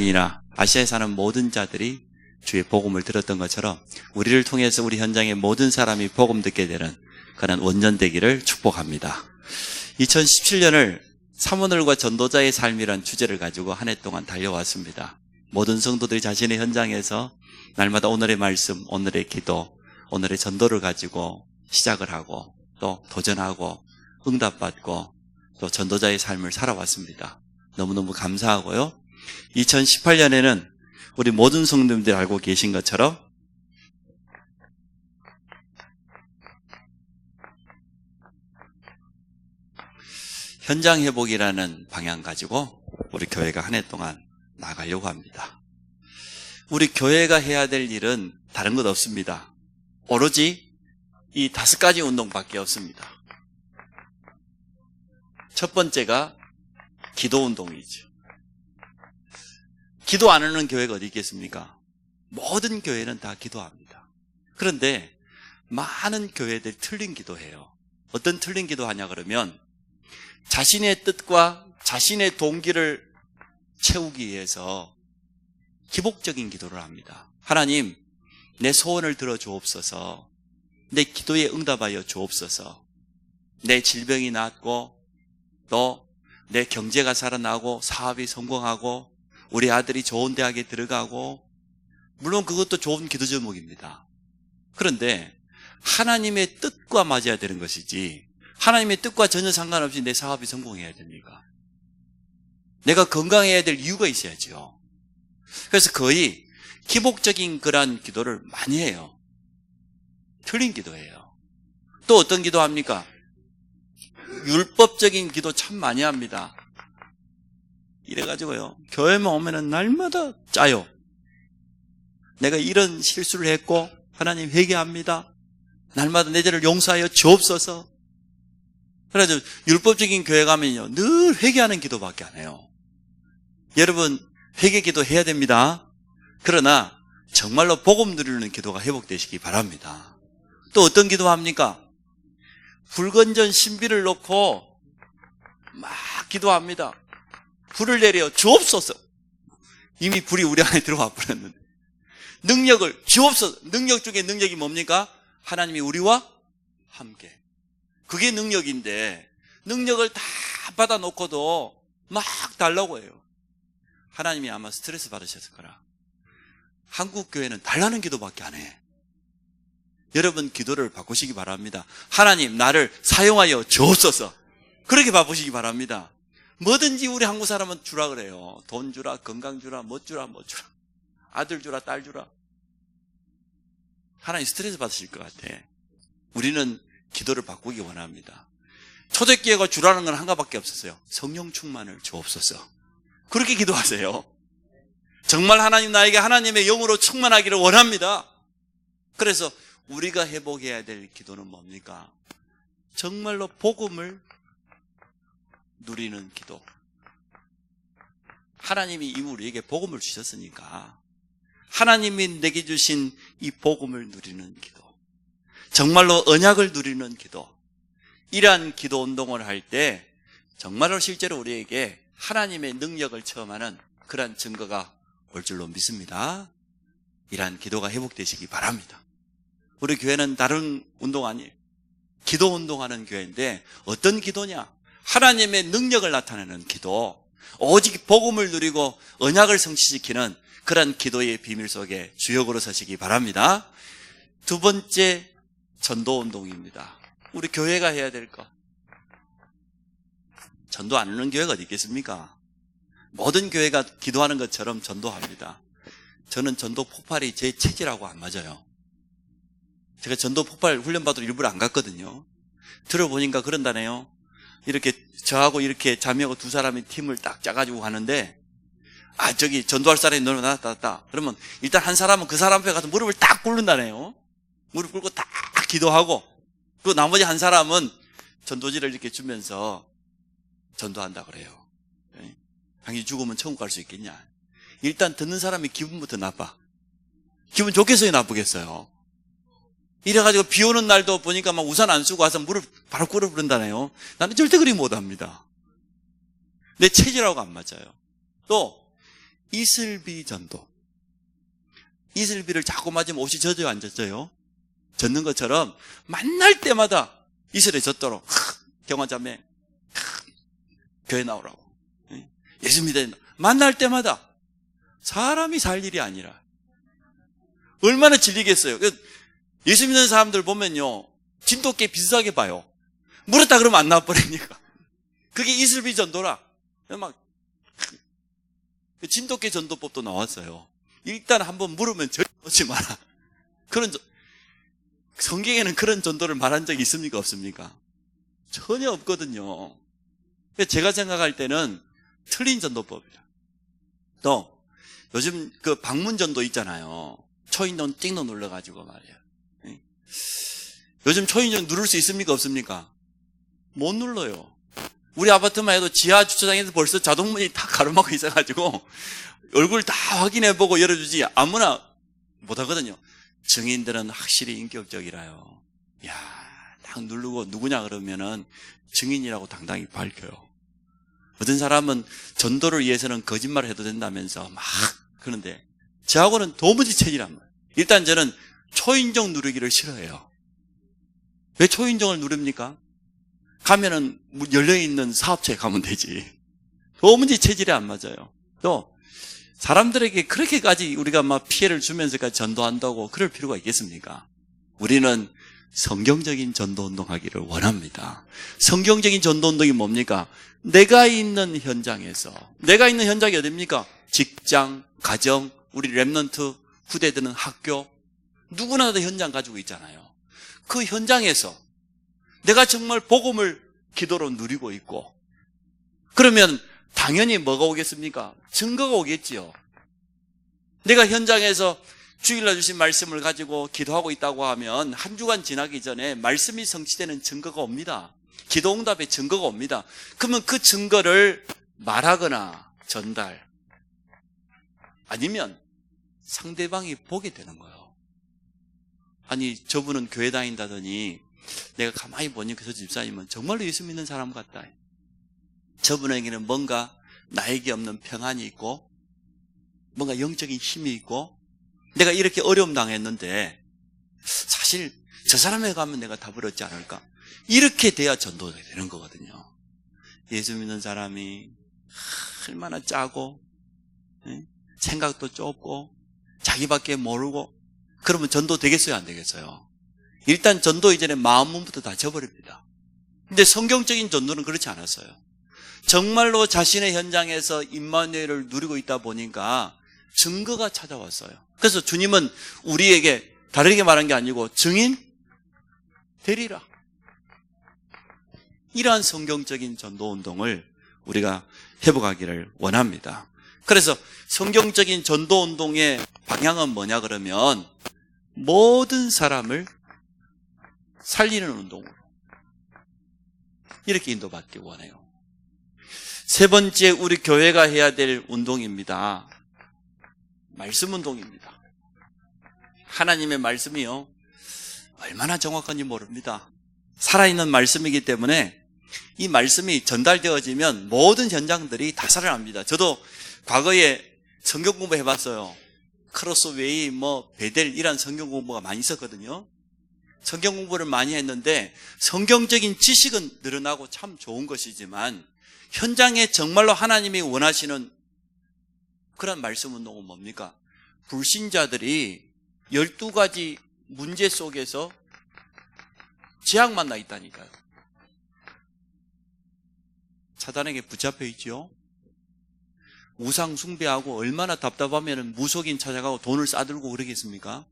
이스라엘인이나 아시아에 사는 모든 자들이 주의 복음을 들었던 것처럼 우리를 통해서 우리 현장의 모든 사람이 복음 듣게 되는 그런 원전 되기를 축복합니다. 2017년을 사모늘과 전도자의 삶이란 주제를 가지고 한 해 동안 달려왔습니다. 모든 성도들이 자신의 현장에서 날마다 오늘의 말씀, 오늘의 기도, 오늘의 전도를 가지고 시작을 하고 또 도전하고 응답받고 또 전도자의 삶을 살아왔습니다. 너무너무 감사하고요. 2018년에는 우리 모든 성도님들이 알고 계신 것처럼 현장 회복이라는 방향 가지고 우리 교회가 한 해 동안 나가려고 합니다. 우리 교회가 해야 될 일은 다른 것 없습니다. 오로지 이 5가지 운동밖에 없습니다. 첫 번째가 기도 운동이죠. 기도 안 하는 교회가 어디 있겠습니까? 모든 교회는 다 기도합니다. 그런데 많은 교회들이 틀린 기도해요. 어떤 틀린 기도하냐 그러면 자신의 뜻과 자신의 동기를 채우기 위해서 기복적인 기도를 합니다. 하나님, 내 소원을 들어 주옵소서. 내 기도에 응답하여 주옵소서. 내 질병이 낫고 또 내 경제가 살아나고 사업이 성공하고 우리 아들이 좋은 대학에 들어가고, 물론 그것도 좋은 기도 제목입니다. 그런데 하나님의 뜻과 맞아야 되는 것이지 하나님의 뜻과 전혀 상관없이 내 사업이 성공해야 됩니까? 내가 건강해야 될 이유가 있어야죠. 그래서 거의 기복적인 그런 기도를 많이 해요. 틀린 기도예요. 또 어떤 기도합니까? 율법적인 기도 참 많이 합니다. 이래가지고요, 교회만 오면은 날마다 짜요. 내가 이런 실수를 했고 하나님 회개합니다. 날마다 내 죄를 용서하여 주옵소서. 그래서 율법적인 교회 가면요 늘 회개하는 기도밖에 안 해요. 여러분, 회개 기도 해야 됩니다. 그러나 정말로 복음 누리는 기도가 회복되시기 바랍니다. 또 어떤 기도합니까? 불건전 신비를 놓고 막 기도합니다. 불을 내려 주옵소서. 이미 불이 우리 안에 들어와 버렸는데 능력을 주옵소서. 능력 중에 능력이 뭡니까? 하나님이 우리와 함께. 그게 능력인데 능력을 다 받아놓고도 막 달라고 해요. 하나님이 아마 스트레스 받으셨을 거라. 한국 교회는 달라는 기도밖에 안 해. 여러분 기도를 바꾸시기 바랍니다. 하나님 나를 사용하여 주옵소서. 그렇게 바꾸시기 바랍니다. 뭐든지 우리 한국 사람은 주라 그래요. 돈 주라, 건강 주라, 뭐 주라, 뭐 주라. 아들 주라, 딸 주라. 하나님 스트레스 받으실 것 같아. 우리는 기도를 바꾸기 원합니다. 초대교회가 주라는 건 하나밖에 없었어요. 성령 충만을 주옵소서. 그렇게 기도하세요. 정말 하나님 나에게 하나님의 영으로 충만하기를 원합니다. 그래서 우리가 회복해야 될 기도는 뭡니까? 정말로 복음을 누리는 기도. 하나님이 이미 우리에게 복음을 주셨으니까 하나님이 내게 주신 이 복음을 누리는 기도, 정말로 언약을 누리는 기도, 이러한 기도 운동을 할 때 정말로 실제로 우리에게 하나님의 능력을 체험하는 그러한 증거가 올 줄로 믿습니다. 이러한 기도가 회복되시기 바랍니다. 우리 교회는 다른 운동 아니에요. 기도 운동하는 교회인데 어떤 기도냐? 하나님의 능력을 나타내는 기도, 오직 복음을 누리고 언약을 성취시키는 그런 기도의 비밀 속에 주역으로 서시기 바랍니다. 두 번째, 전도 운동입니다. 우리 교회가 해야 될 것. 전도 안 하는 교회가 어디 있겠습니까? 모든 교회가 기도하는 것처럼 전도합니다. 저는 전도 폭발이 제 체질하고 안 맞아요. 제가 전도 폭발 훈련 받으러 일부러 안 갔거든요. 들어보니까 그런다네요. 이렇게 저하고 이렇게 자매하고 두 사람이 팀을 딱 짜가지고 가는데, 저기 전도할 사람이 너무 나왔다. 그러면 일단 한 사람은 그 사람 앞에 가서 무릎을 딱 꿇는다네요. 무릎 꿇고 딱 기도하고, 그 나머지 한 사람은 전도지를 이렇게 주면서 전도한다 그래요. 당연히 죽으면 천국 갈 수 있겠냐? 일단 듣는 사람이 기분부터 나빠. 기분 좋겠어요, 나쁘겠어요? 이래가지고 비 오는 날도 보니까 막 우산 안 쓰고 와서 무릎 바로 꿇어 부른다네요. 나는 절대 그리 못합니다. 내 체질하고 안 맞아요. 또 이슬비 전도. 이슬비를 자꾸 맞으면 옷이 젖어요, 안 젖어요? 젖는 것처럼 만날 때마다 이슬에 젖도록 경화자매 교회 나오라고, 예수 믿어야 된다. 만날 때마다 사람이 살 일이 아니라 얼마나 질리겠어요. 예수 믿는 사람들 보면요, 진돗개 비슷하게 봐요. 물었다 그러면 안 나와버리니까. 그게 이슬비 전도라. 막 진돗개 전도법도 나왔어요. 일단 한번 물으면 절대 오지 마라. 성경에는 그런 전도를 말한 적이 있습니까, 없습니까? 전혀 없거든요. 제가 생각할 때는 틀린 전도법이에요. 또 요즘 그 방문 전도 있잖아요. 초인종 띵동 눌러가지고 말이에요. 요즘 초인종 누를 수 있습니까, 없습니까? 못 눌러요. 우리 아파트만 해도 지하 주차장에서 벌써 자동문이 다 가로막고 있어가지고 얼굴 다 확인해보고 열어주지 아무나 못하거든요. 증인들은 확실히 인격적이라요. 딱 누르고 누구냐 그러면은 증인이라고 당당히 밝혀요. 어떤 사람은 전도를 위해서는 거짓말을 해도 된다면서 막 그런데 저하고는 도무지 체질한 거예요. 일단 저는 초인종 누르기를 싫어해요. 왜 초인종을 누릅니까? 가면은 열려있는 사업체에 가면 되지. 도무지 체질이 안 맞아요. 또 사람들에게 그렇게까지 우리가 막 피해를 주면서까지 전도한다고 그럴 필요가 있겠습니까? 우리는 성경적인 전도운동 하기를 원합니다. 성경적인 전도운동이 뭡니까? 내가 있는 현장에서, 내가 있는 현장이 어딥니까? 직장, 가정, 우리 랩넌트 후대들은 학교, 누구나 다 현장 가지고 있잖아요. 그 현장에서 내가 정말 복음을 기도로 누리고 있고, 그러면 당연히 뭐가 오겠습니까? 증거가 오겠지요. 내가 현장에서 주일날 주신 말씀을 가지고 기도하고 있다고 하면 한 주간 지나기 전에 말씀이 성취되는 증거가 옵니다. 기도응답의 증거가 옵니다. 그러면 그 증거를 말하거나 전달, 아니면 상대방이 보게 되는 거예요. 아니, 저분은 교회 다닌다더니 내가 가만히 보니까 저 집사님은 정말로 예수 믿는 사람 같다. 저분에게는 뭔가 나에게 없는 평안이 있고 뭔가 영적인 힘이 있고, 내가 이렇게 어려움 당했는데 사실 저 사람에 가면 내가 답을 얻지 않을까? 이렇게 돼야 전도가 되는 거거든요. 예수 믿는 사람이 얼마나 짜고 생각도 좁고 자기밖에 모르고, 그러면 전도 되겠어요, 안 되겠어요? 일단 전도 이전에 마음문부터 다 져버립니다. 근데 성경적인 전도는 그렇지 않았어요. 정말로 자신의 현장에서 임마누엘을 누리고 있다 보니까 증거가 찾아왔어요. 그래서 주님은 우리에게 다르게 말한 게 아니고 증인 되리라. 이러한 성경적인 전도운동을 우리가 회복하기를 원합니다. 그래서 성경적인 전도운동의 방향은 뭐냐 그러면 모든 사람을 살리는 운동으로 이렇게 인도받기 원해요. 세 번째, 우리 교회가 해야 될 운동입니다. 말씀 운동입니다. 하나님의 말씀이요, 얼마나 정확한지 모릅니다. 살아있는 말씀이기 때문에 이 말씀이 전달되어지면 모든 현장들이 다 살아납니다. 저도 과거에 성경 공부 해봤어요. 크로스웨이, 베델 이런 성경 공부가 많이 있었거든요. 성경 공부를 많이 했는데 성경적인 지식은 늘어나고 참 좋은 것이지만 현장에 정말로 하나님이 원하시는 그런 말씀 운동은 뭡니까? 불신자들이 12가지 문제 속에서 제약만 나 있다니까요. 사단에게 붙잡혀 있죠. 우상 숭배하고 얼마나 답답하면 무속인 찾아가고 돈을 싸들고 그러겠습니까?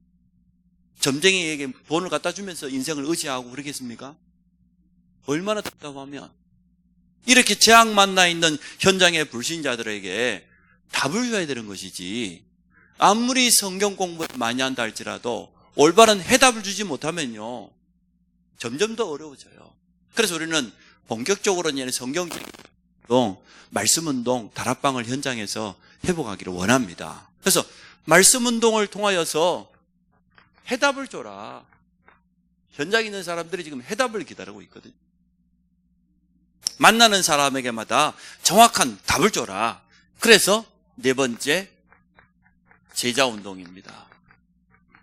점쟁이에게 돈을 갖다 주면서 인생을 의지하고 그러겠습니까? 얼마나 답답하면. 이렇게 재앙 만나 있는 현장의 불신자들에게 답을 줘야 되는 것이지, 아무리 성경 공부를 많이 한다 할지라도 올바른 해답을 주지 못하면요 점점 더 어려워져요. 그래서 우리는 본격적으로는 성경적인 운동, 말씀 운동, 다락방을 현장에서 회복하기를 원합니다. 그래서 말씀 운동을 통하여서 해답을 줘라. 현장에 있는 사람들이 지금 해답을 기다리고 있거든요. 만나는 사람에게마다 정확한 답을 줘라. 그래서 네 번째, 제자운동입니다.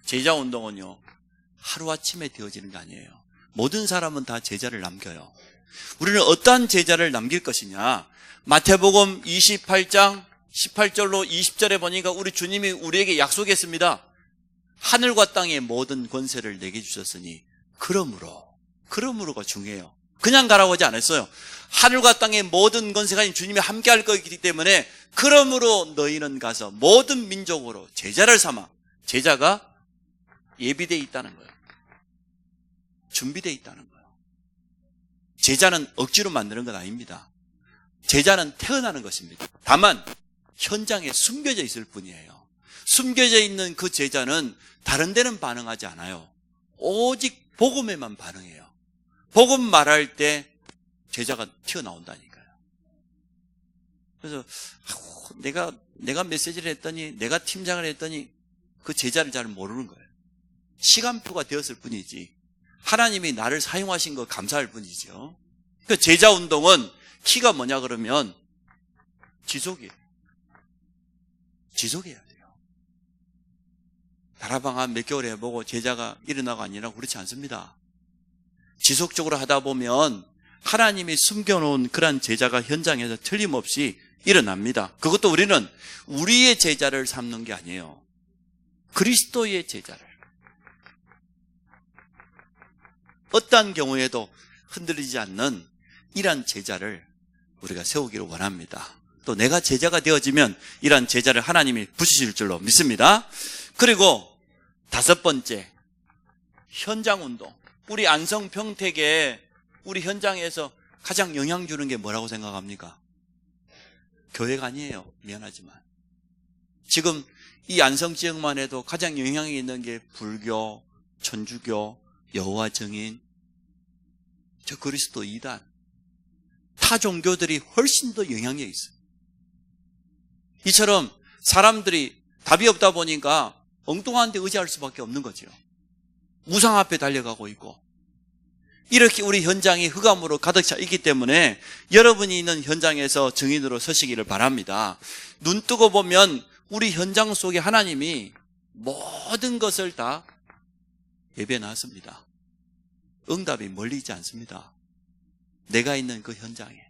제자운동은요, 하루아침에 되어지는 게 아니에요. 모든 사람은 다 제자를 남겨요. 우리는 어떠한 제자를 남길 것이냐? 마태복음 28장 18절로 20절에 보니까 우리 주님이 우리에게 약속했습니다. 하늘과 땅의 모든 권세를 내게 주셨으니 그러므로가 중요해요. 그냥 가라고 하지 않았어요. 하늘과 땅의 모든 권세가 주님이 함께 할 것이기 때문에 그러므로 너희는 가서 모든 민족으로 제자를 삼아. 제자가 예비되어 있다는 거예요. 준비되어 있다는 거예요. 제자는 억지로 만드는 건 아닙니다. 제자는 태어나는 것입니다. 다만 현장에 숨겨져 있을 뿐이에요. 숨겨져 있는 그 제자는 다른 데는 반응하지 않아요. 오직 복음에만 반응해요. 복음 말할 때 제자가 튀어나온다니까요. 그래서 내가 메시지를 했더니, 내가 팀장을 했더니 그 제자를 잘 모르는 거예요. 시간표가 되었을 뿐이지 하나님이 나를 사용하신 거 감사할 뿐이죠. 그 제자 운동은 키가 뭐냐 그러면 지속이에요. 지속해야 돼요. 다라방 한 몇 개월 해보고 제자가 일어나고 아니라 그렇지 않습니다. 지속적으로 하다 보면 하나님이 숨겨놓은 그런 제자가 현장에서 틀림없이 일어납니다. 그것도 우리는 우리의 제자를 삼는 게 아니에요. 그리스도의 제자를. 어떠한 경우에도 흔들리지 않는 이러한 제자를 우리가 세우기를 원합니다. 또 내가 제자가 되어지면 이러한 제자를 하나님이 부시실 줄로 믿습니다. 그리고 다섯 번째, 현장운동. 우리 안성 평택에 우리 현장에서 가장 영향 주는 게 뭐라고 생각합니까? 교회가 아니에요. 미안하지만. 지금 이 안성 지역만 해도 가장 영향이 있는 게 불교, 천주교, 여호와 증인, 저 그리스도 이단, 타 종교들이 훨씬 더 영향력이 있어요. 이처럼 사람들이 답이 없다 보니까 엉뚱한 데 의지할 수밖에 없는 거죠. 우상 앞에 달려가고 있고, 이렇게 우리 현장이 흑암으로 가득 차 있기 때문에 여러분이 있는 현장에서 증인으로 서시기를 바랍니다. 눈 뜨고 보면 우리 현장 속에 하나님이 모든 것을 다 예배해 놨습니다. 응답이 멀리 있지 않습니다. 내가 있는 그 현장에,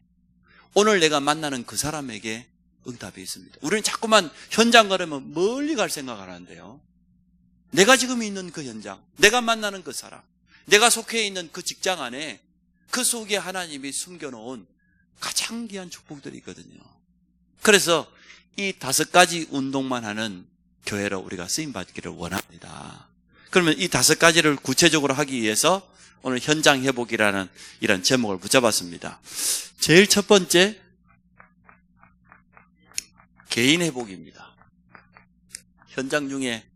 오늘 내가 만나는 그 사람에게 응답이 있습니다. 우리는 자꾸만 현장 가려면 멀리 갈 생각을 하는데요, 내가 지금 있는 그 현장, 내가 만나는 그 사람, 내가 속해 있는 그 직장 안에 그 속에 하나님이 숨겨놓은 가장 귀한 축복들이 있거든요. 그래서 이 다섯 가지 운동만 하는 교회로 우리가 쓰임받기를 원합니다. 그러면 이 다섯 가지를 구체적으로 하기 위해서 오늘 현장 회복이라는 이런 제목을 붙여봤습니다. 제일 첫 번째, 개인 회복입니다. 현장 중에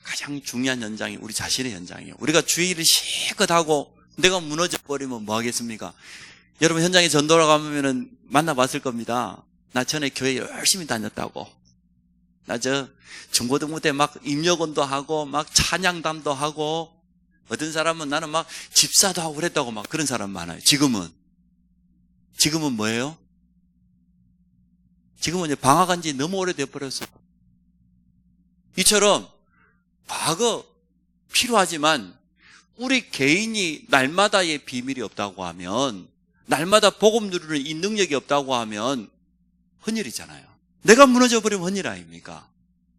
가장 중요한 현장이 우리 자신의 현장이에요. 우리가 주의를 실컷 하고 내가 무너져 버리면 뭐 하겠습니까? 여러분 현장에 전도를 가면 만나봤을 겁니다. 나 전에 교회 열심히 다녔다고. 나 저 중고등부 때 막 임력원도 하고 막 찬양담도 하고, 어떤 사람은 나는 막 집사도 하고 그랬다고 막 그런 사람 많아요. 지금은 뭐예요? 지금은 이제 방학한 지 너무 오래돼 버렸어. 이처럼 과거 필요하지만 우리 개인이 날마다의 비밀이 없다고 하면, 날마다 복음 누리는 이 능력이 없다고 하면 헌일이잖아요. 내가 무너져 버리면 헌일 아닙니까?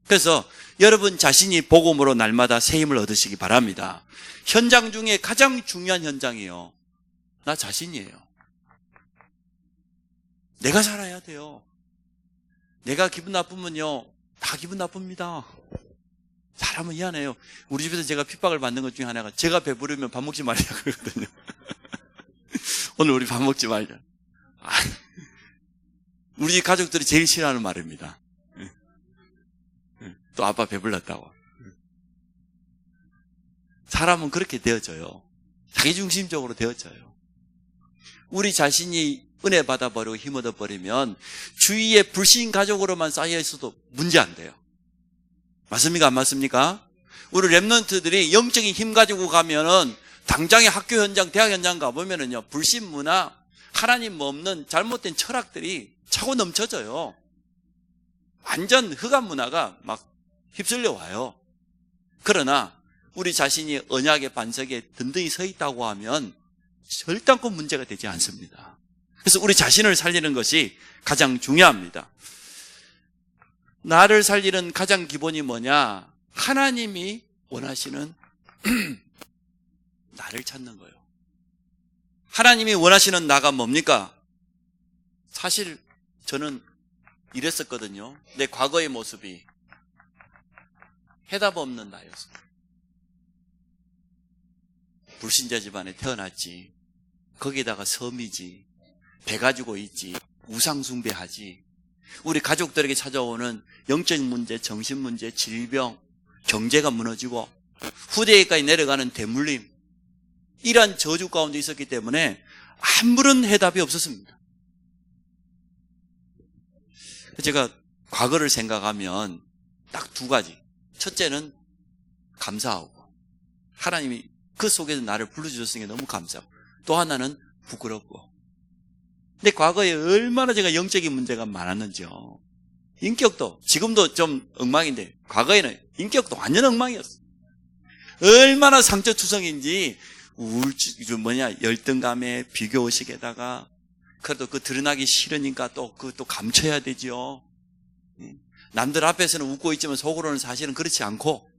그래서 여러분 자신이 복음으로 날마다 새 힘을 얻으시기 바랍니다. 현장 중에 가장 중요한 현장이요, 나 자신이에요. 내가 살아야 돼요. 내가 기분 나쁘면요, 다 기분 나쁩니다. 사람은 희한해요. 우리 집에서 제가 핍박을 받는 것 중에 하나가, 제가 배부르면 밥 먹지 말라고 그러거든요. 오늘 우리 밥 먹지 말자. 우리 집 가족들이 제일 싫어하는 말입니다. 또 아빠 배불렀다고. 사람은 그렇게 되어져요. 자기중심적으로 되어져요. 우리 자신이 은혜 받아버리고 힘 얻어버리면 주위에 불신 가족으로만 쌓여 있어도 문제 안 돼요. 맞습니까? 안 맞습니까? 우리 랩런트들이 영적인 힘 가지고 가면은 당장의 학교 현장, 대학 현장 가보면은요, 불신 문화, 하나님 없는 잘못된 철학들이 차고 넘쳐져요. 완전 흑암 문화가 막 휩쓸려 와요. 그러나 우리 자신이 언약의 반석에 든든히 서 있다고 하면 절단코 문제가 되지 않습니다. 그래서 우리 자신을 살리는 것이 가장 중요합니다. 나를 살리는 가장 기본이 뭐냐? 하나님이 원하시는 나를 찾는 거예요. 하나님이 원하시는 나가 뭡니까? 사실 저는 이랬었거든요. 내 과거의 모습이 해답 없는 나였어요. 불신자 집안에 태어났지. 거기다가 섬이지. 배 가지고 있지. 우상 숭배하지. 우리 가족들에게 찾아오는 영적 문제, 정신 문제, 질병, 경제가 무너지고 후대에까지 내려가는 대물림, 이러한 저주 가운데 있었기 때문에 아무런 해답이 없었습니다. 제가 과거를 생각하면 딱 두 가지. 첫째는 감사하고, 하나님이 그 속에서 나를 불러주셨으니 너무 감사하고, 또 하나는 부끄럽고. 근데 과거에 얼마나 제가 영적인 문제가 많았는지요. 인격도 지금도 좀 엉망인데 과거에는 인격도 완전 엉망이었어요. 얼마나 상처투성인지 열등감에 비교의식에다가 그래도 그 드러나기 싫으니까 또 감춰야 되죠. 남들 앞에서는 웃고 있지만 속으로는 사실은 그렇지 않고,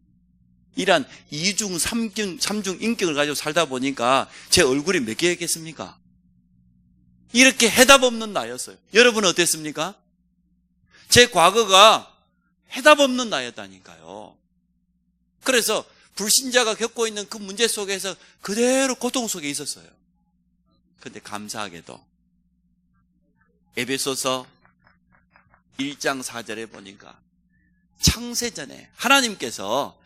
이러한 이중 삼중 인격을 가지고 살다 보니까 제 얼굴이 몇 개였겠습니까? 이렇게 해답 없는 나였어요. 여러분은 어땠습니까? 제 과거가 해답 없는 나였다니까요. 그래서 불신자가 겪고 있는 그 문제 속에서 그대로 고통 속에 있었어요. 그런데 감사하게도 에베소서 1장 4절에 보니까 창세전에 하나님께서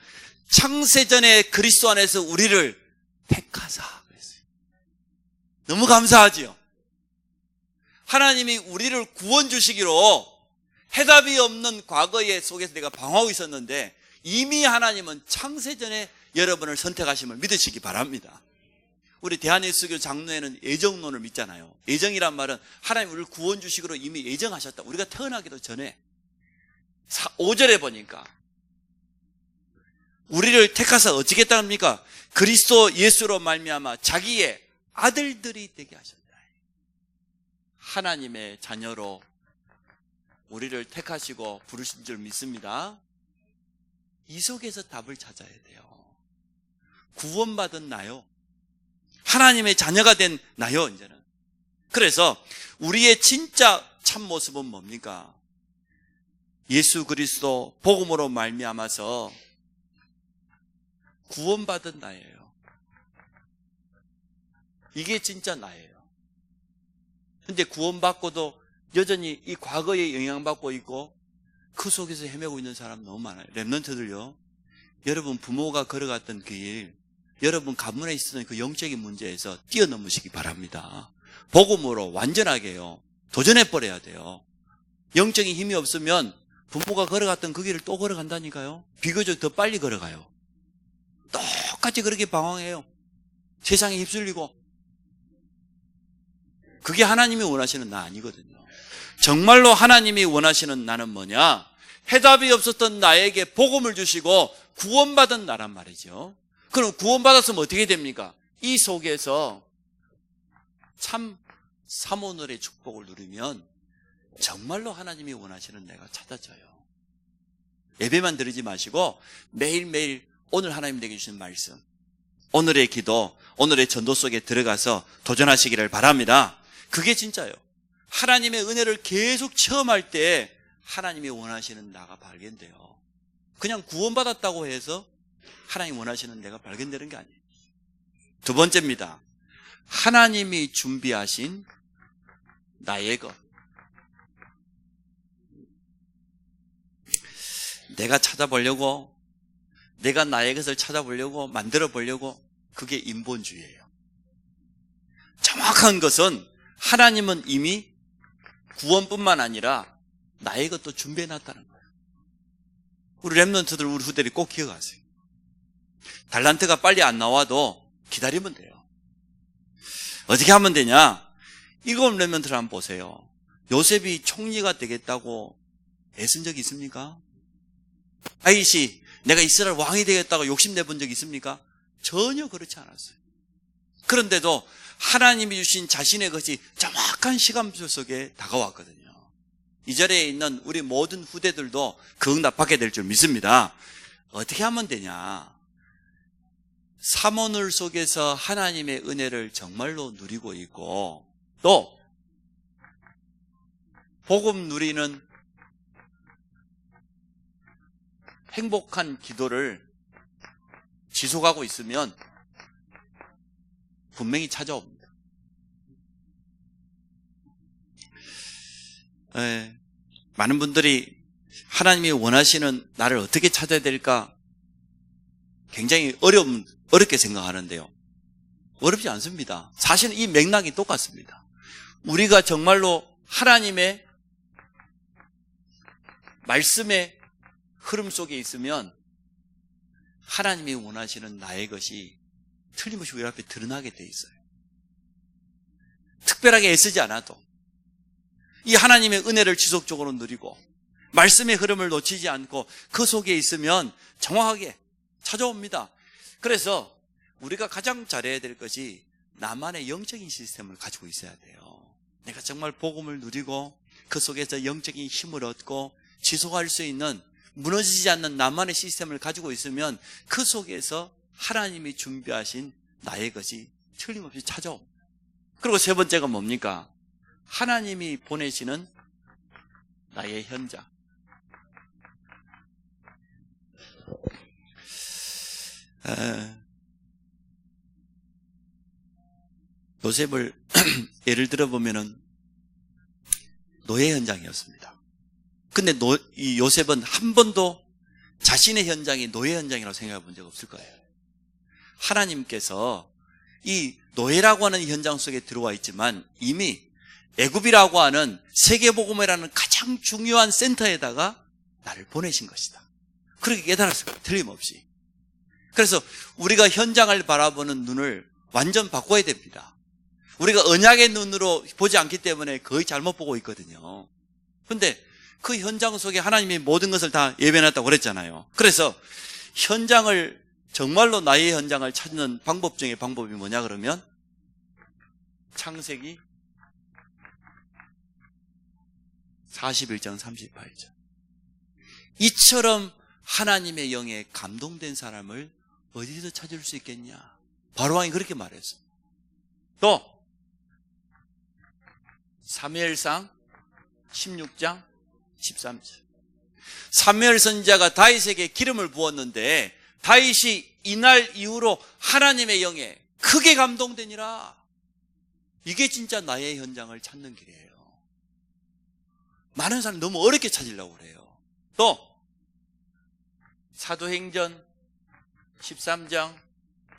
창세전에 그리스도 안에서 우리를 택하사 그랬어요. 너무 감사하지요. 하나님이 우리를 구원 주시기로 해답이 없는 과거의 속에서 내가 방황하고 있었는데 이미 하나님은 창세전에 여러분을 선택하심을 믿으시기 바랍니다. 우리 대한예수교 장로회는 예정론을 믿잖아요. 예정이란 말은 하나님 우리를 구원 주시기로 이미 예정하셨다. 우리가 태어나기도 전에 5절에 보니까 우리를 택하사 어찌 했답니까? 그리스도 예수로 말미암아 자기의 아들들이 되게 하셨다. 하나님의 자녀로 우리를 택하시고 부르신 줄 믿습니다. 이 속에서 답을 찾아야 돼요. 구원받은 나요. 하나님의 자녀가 된 나요, 이제는. 그래서 우리의 진짜 참모습은 뭡니까? 예수 그리스도 복음으로 말미암아서 구원받은 나예요. 이게 진짜 나예요. 근데 구원받고도 여전히 이 과거에 영향받고 있고 그 속에서 헤매고 있는 사람 너무 많아요. 렘넌트들요. 여러분 부모가 걸어갔던 그 길, 여러분 가문에 있었던 그 영적인 문제에서 뛰어넘으시기 바랍니다. 복음으로 완전하게요. 도전해버려야 돼요. 영적인 힘이 없으면 부모가 걸어갔던 그 길을 또 걸어간다니까요. 비교적 더 빨리 걸어가요. 똑같이 그렇게 방황해요. 세상에 휩쓸리고. 그게 하나님이 원하시는 나 아니거든요. 정말로 하나님이 원하시는 나는 뭐냐? 해답이 없었던 나에게 복음을 주시고 구원받은 나란 말이죠. 그럼 구원받았으면 어떻게 됩니까? 이 속에서 참 삼오늘의 축복을 누리면 정말로 하나님이 원하시는 내가 찾아져요. 예배만 드리지 마시고 매일매일 오늘 하나님 내게 주신 말씀, 오늘의 기도, 오늘의 전도 속에 들어가서 도전하시기를 바랍니다. 그게 진짜예요. 하나님의 은혜를 계속 체험할 때 하나님이 원하시는 나가 발견돼요. 그냥 구원받았다고 해서 하나님 원하시는 내가 발견되는 게 아니에요. 두 번째입니다. 하나님이 준비하신 나의 것. 내가 찾아보려고, 내가 나의 것을 찾아보려고, 만들어 보려고, 그게 인본주의예요. 정확한 것은 하나님은 이미 구원뿐만 아니라 나의 것도 준비해놨다는 거예요. 우리 렘넌트들, 우리 후대들이 꼭 기억하세요. 달란트가 빨리 안 나와도 기다리면 돼요. 어떻게 하면 되냐? 일곱 렘넌트를 한번 보세요. 요셉이 총리가 되겠다고 애쓴 적이 있습니까? 다윗이 내가 이스라엘 왕이 되겠다고 욕심내 본 적이 있습니까? 전혀 그렇지 않았어요. 그런데도 하나님이 주신 자신의 것이 정확한 시간표 속에 다가왔거든요. 이 자리에 있는 우리 모든 후대들도 그 응답 받게 될 줄 믿습니다. 어떻게 하면 되냐? 사모늘 속에서 하나님의 은혜를 정말로 누리고 있고, 또 복음 누리는 행복한 기도를 지속하고 있으면 분명히 찾아옵니다. 많은 분들이 하나님이 원하시는 나를 어떻게 찾아야 될까 굉장히 어렵게 생각하는데요. 어렵지 않습니다. 사실은 이 맥락이 똑같습니다. 우리가 정말로 하나님의 말씀의 흐름 속에 있으면 하나님이 원하시는 나의 것이 틀림없이 우리 앞에 드러나게 돼 있어요. 특별하게 애쓰지 않아도 이 하나님의 은혜를 지속적으로 누리고 말씀의 흐름을 놓치지 않고 그 속에 있으면 정확하게 찾아옵니다. 그래서 우리가 가장 잘해야 될 것이 나만의 영적인 시스템을 가지고 있어야 돼요. 내가 정말 복음을 누리고 그 속에서 영적인 힘을 얻고 지속할 수 있는 무너지지 않는 나만의 시스템을 가지고 있으면 그 속에서 하나님이 준비하신 나의 것이 틀림없이 찾아옵니다. 그리고 세 번째가 뭡니까? 하나님이 보내시는 나의 현장. 요셉을 예를 들어보면은 노예 현장이었습니다. 근데 이 요셉은 한 번도 자신의 현장이 노예 현장이라고 생각해 본 적 없을 거예요. 하나님께서 이 노예라고 하는 현장 속에 들어와 있지만 이미 애굽이라고 하는 세계복음이라는 가장 중요한 센터에다가 나를 보내신 것이다. 그렇게 깨달았을 거예요. 틀림없이. 그래서 우리가 현장을 바라보는 눈을 완전 바꿔야 됩니다. 우리가 언약의 눈으로 보지 않기 때문에 거의 잘못 보고 있거든요. 그런데 그 현장 속에 하나님이 모든 것을 다 예배해놨다고 그랬잖아요. 그래서 현장을 정말로 나의 현장을 찾는 방법 중에 방법이 뭐냐 그러면 창세기 41장 38절. 이처럼 하나님의 영에 감동된 사람을 어디서 찾을 수 있겠냐? 바로왕이 그렇게 말했어요. 또 사무엘상 16장 13절. 사무엘 선지자가 다윗에게 기름을 부었는데 다윗이 이날 이후로 하나님의 영에 크게 감동되니라. 이게 진짜 나의 현장을 찾는 길이에요. 많은 사람이 너무 어렵게 찾으려고 그래요. 또 사도행전 13장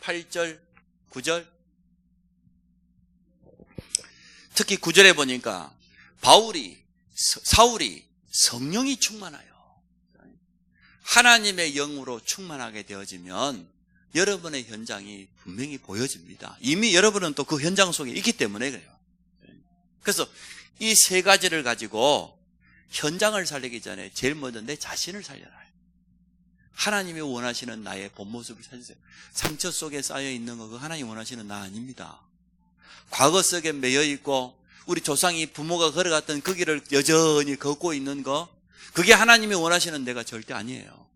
8절 9절. 특히 9절에 보니까 사울이 성령이 충만하여 하나님의 영으로 충만하게 되어지면 여러분의 현장이 분명히 보여집니다. 이미 여러분은 또 그 현장 속에 있기 때문에 그래요. 그래서 이 세 가지를 가지고 현장을 살리기 전에 제일 먼저 내 자신을 살려라. 하나님이 원하시는 나의 본 모습을 찾으세요. 상처 속에 쌓여 있는 거, 그 하나님이 원하시는 나 아닙니다. 과거 속에 매여 있고 우리 조상이 부모가 걸어갔던 그 길을 여전히 걷고 있는 거, 그게 하나님이 원하시는 내가 절대 아니에요.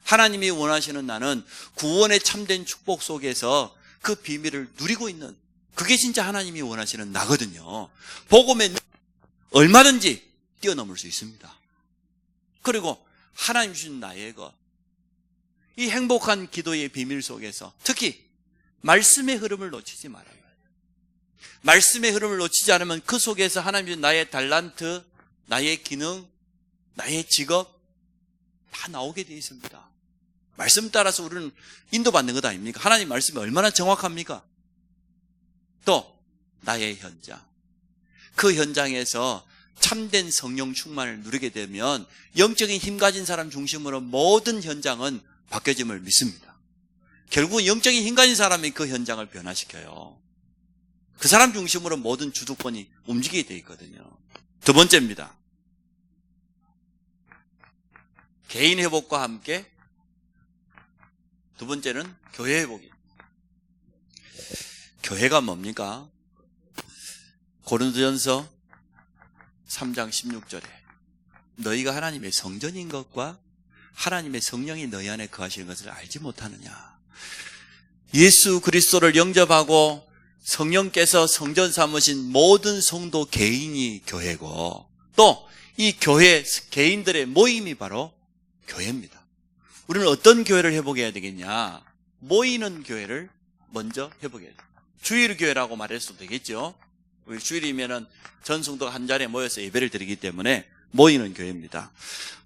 하나님이 원하시는 나는 구원의 참된 축복 속에서 그 비밀을 누리고 있는, 그게 진짜 하나님이 원하시는 나거든요. 복음에 얼마든지 뛰어넘을 수 있습니다. 그리고 하나님 주신 나의 것, 이 행복한 기도의 비밀 속에서 특히 말씀의 흐름을 놓치지 말아요. 말씀의 흐름을 놓치지 않으면 그 속에서 하나님 주신 나의 달란트, 나의 기능, 나의 직업 다 나오게 되어 있습니다. 말씀 따라서 우리는 인도받는 것 아닙니까? 하나님 말씀이 얼마나 정확합니까? 또 나의 현장, 그 현장에서 참된 성령 충만을 누리게 되면 영적인 힘 가진 사람 중심으로 모든 현장은 바뀌어짐을 믿습니다. 결국은 영적인 힘 가진 사람이 그 현장을 변화시켜요. 그 사람 중심으로 모든 주도권이 움직이게 되어 있거든요. 두 번째입니다. 개인 회복과 함께 두 번째는 교회 회복이에요. 교회가 뭡니까? 고린도전서 3장 16절에 너희가 하나님의 성전인 것과 하나님의 성령이 너희 안에 거하시는 것을 알지 못하느냐. 예수 그리스도를 영접하고 성령께서 성전 삼으신 모든 성도 개인이 교회고, 또 이 교회 개인들의 모임이 바로 교회입니다. 우리는 어떤 교회를 회복해야 되겠냐? 모이는 교회를 먼저 회복해야 돼요. 주일교회라고 말할 수도 되겠죠. 우리 주일이면은 전 성도가 한 자리에 모여서 예배를 드리기 때문에 모이는 교회입니다.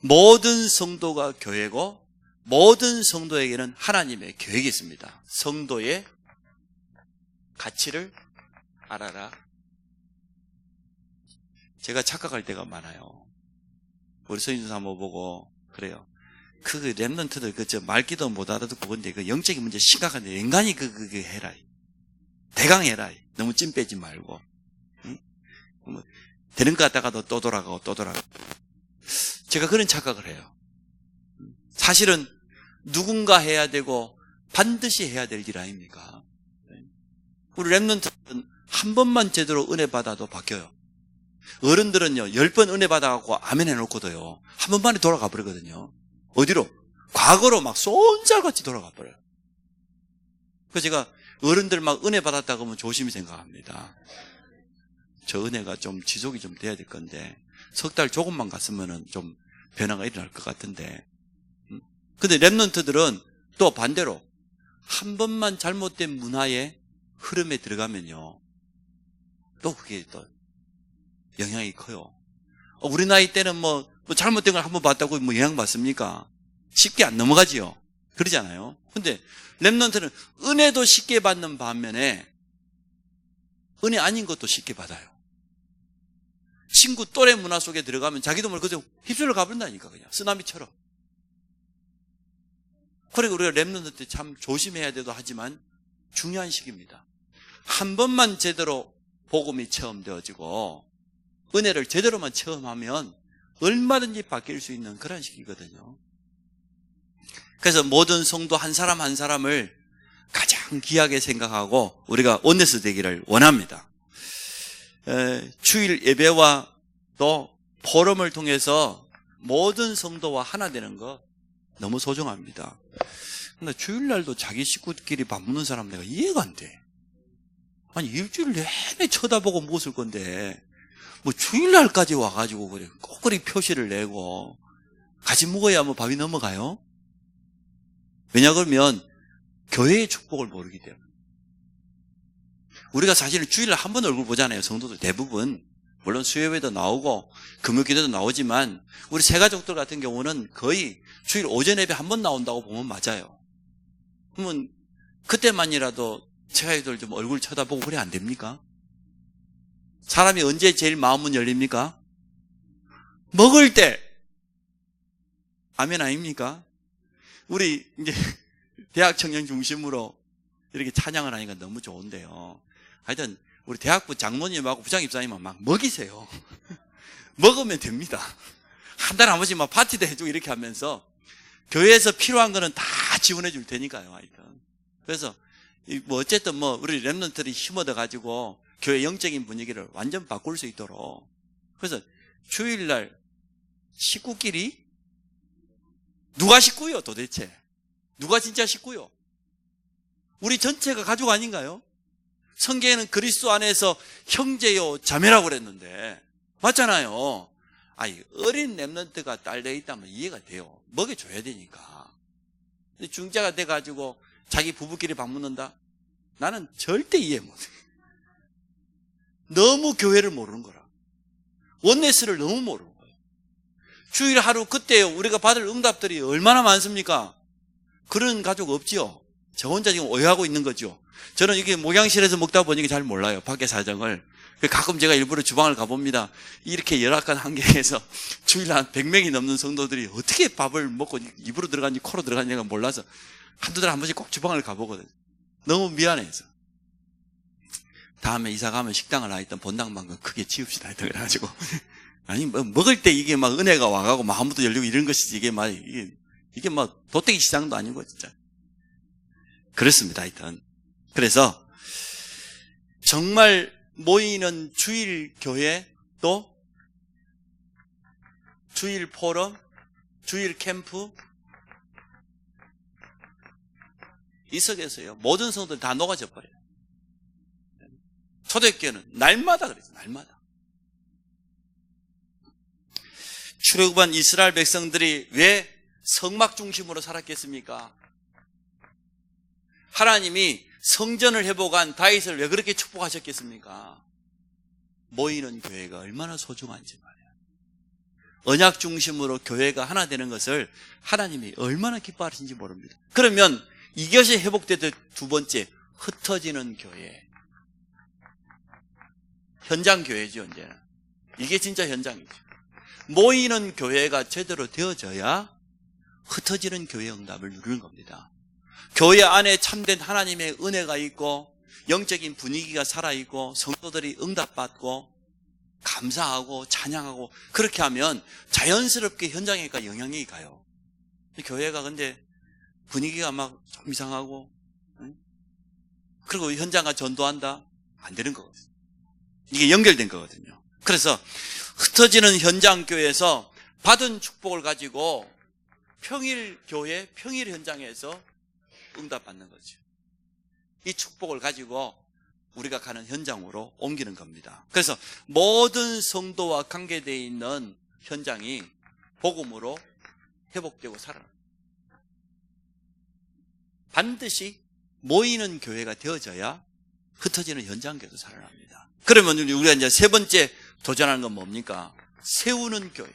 모든 성도가 교회고, 모든 성도에게는 하나님의 계획이 있습니다. 성도의 가치를 알아라. 제가 착각할 때가 많아요. 우리 서인수 사모 보고 그래요. 그 랩런트들 그저 말기도 못 알아듣고 근데 그 영적인 문제 심각한데 인간이 그 해라. 대강해라. 너무 찜 빼지 말고. 응? 뭐 되는 것 같다가도 또 돌아가고 또 돌아가고. 제가 그런 착각을 해요. 사실은 누군가 해야 되고 반드시 해야 될 일 아닙니까? 우리 랩런트는 한 번만 제대로 은혜 받아도 바뀌어요. 어른들은요 10번 은혜 받아갖고 아멘 해놓고도요 한 번만에 돌아가 버리거든요. 어디로? 과거로 막 손살같이 돌아가 버려요. 그래서 제가 어른들 막 은혜 받았다고 하면 조심히 생각합니다. 저 은혜가 좀 지속이 좀 돼야 될 건데 석 달 조금만 갔으면은 좀 변화가 일어날 것 같은데. 근데 랩런트들은 또 반대로 한 번만 잘못된 문화의 흐름에 들어가면요 또 그게 또 영향이 커요. 우리 나이 때는 뭐 잘못된 걸 한번 봤다고 뭐 영향 받습니까? 쉽게 안 넘어가지요. 그러잖아요. 근데 랩런트는 은혜도 쉽게 받는 반면에 은혜 아닌 것도 쉽게 받아요. 친구 또래 문화 속에 들어가면 자기도 모르게 그저 휩쓸려 가버린다니까. 그냥 쓰나미처럼. 그러니까 우리가 랩런트 때 참 조심해야 되도 하지만 중요한 시기입니다. 한 번만 제대로 복음이 체험되어지고 은혜를 제대로만 체험하면 얼마든지 바뀔 수 있는 그런 시기거든요. 그래서 모든 성도 한 사람 한 사람을 가장 귀하게 생각하고 우리가 원네스 되기를 원합니다. 주일 예배와 또 포럼을 통해서 모든 성도와 하나 되는 거 너무 소중합니다. 근데 주일날도 자기 식구끼리 밥 먹는 사람 내가 이해가 안 돼. 아니 일주일 내내 쳐다보고 먹었을 건데 뭐 주일날까지 와가지고 그래 꼭 그리 표시를 내고 같이 먹어야 뭐 밥이 넘어가요? 왜냐 그러면 교회의 축복을 모르기 때문에. 우리가 사실은 주일날 한 번 얼굴 보잖아요. 성도들 대부분. 물론 수요예배도 나오고 금요기도도 나오지만 우리 새가족들 같은 경우는 거의 주일 오전 예배 한 번 나온다고 보면 맞아요. 그러면 그때만이라도 새가족들 좀 얼굴 쳐다보고 그래 안 됩니까? 사람이 언제 제일 마음은 열립니까? 먹을 때. 아멘 아닙니까? 우리 이제 대학 청년 중심으로 이렇게 찬양을 하니까 너무 좋은데요. 하여튼 우리 대학부 장로님하고 부장입사님은 막 먹이세요. 먹으면 됩니다. 한 달에 한 번씩 막 파티도 해주고 이렇게 하면서 교회에서 필요한 거는 다 지원해 줄 테니까요. 하여튼. 그래서 뭐 어쨌든 뭐 우리 랩런트들이 힘 얻어 가지고 교회 영적인 분위기를 완전 바꿀 수 있도록. 그래서 주일날 식구끼리 누가 식구요 도대체? 누가 진짜 식구요? 우리 전체가 가족 아닌가요? 성경에는 그리스도 안에서 형제요 자매라고 그랬는데 맞잖아요. 아니 어린 랩런트가 딸려 있다면 이해가 돼요. 먹여줘야 되니까. 근데 중자가 돼가지고 자기 부부끼리 밥 먹는다? 나는 절대 이해 못해. 너무 교회를 모르는 거라. 원네스를 너무 모르는 거예요. 주일 하루 그때 우리가 받을 응답들이 얼마나 많습니까? 그런 가족 없지요. 저 혼자 지금 오해하고 있는 거죠. 저는 이게 목양실에서 먹다 보니까 잘 몰라요. 밖에 사정을. 가끔 제가 일부러 주방을 가봅니다. 이렇게 열악한 환경에서 주일 한 100명이 넘는 성도들이 어떻게 밥을 먹고 입으로 들어갔는지 코로 들어갔는지가 몰라서 한두 달에 한 번씩 꼭 주방을 가보거든요. 너무 미안해서. 다음에 이사 가면 식당을 하여튼 본당방금 크게 지읍시다. 그래가지고 아니, 뭐, 먹을 때 이게 막 은혜가 와가고 마음부터 열리고 이런 것이지, 이게 막 도떼기 시장도 아니고, 진짜. 그렇습니다, 하여튼. 그래서, 정말 모이는 주일 교회, 또, 주일 포럼, 주일 캠프, 이 속에서요, 모든 성도들이 다 녹아져 버려요. 초대교회는 날마다 그랬어요, 날마다. 출애굽한 이스라엘 백성들이 왜 성막 중심으로 살았겠습니까? 하나님이 성전을 회복한 다윗을 왜 그렇게 축복하셨겠습니까? 모이는 교회가 얼마나 소중한지 말이에요. 언약 중심으로 교회가 하나 되는 것을 하나님이 얼마나 기뻐하시는지 모릅니다. 그러면 이것이 회복되듯 두 번째, 흩어지는 교회. 현장 교회죠, 이제는. 이게 진짜 현장이죠. 모이는 교회가 제대로 되어져야 흩어지는 교회 응답을 누리는 겁니다. 교회 안에 참된 하나님의 은혜가 있고 영적인 분위기가 살아있고 성도들이 응답받고 감사하고 찬양하고 그렇게 하면 자연스럽게 현장에가 영향이 가요. 교회가 근데 분위기가 막 좀 이상하고 그리고 현장과 전도한다? 안 되는 거거든요. 이게 연결된 거거든요. 그래서 흩어지는 현장교회에서 받은 축복을 가지고 평일 교회, 평일 현장에서 응답받는 거죠. 이 축복을 가지고 우리가 가는 현장으로 옮기는 겁니다. 그래서 모든 성도와 관계되어 있는 현장이 복음으로 회복되고 살아납니다. 반드시 모이는 교회가 되어져야 흩어지는 현장교회도 살아납니다. 그러면 우리가 이제 세 번째 도전하는 건 뭡니까? 세우는 교회.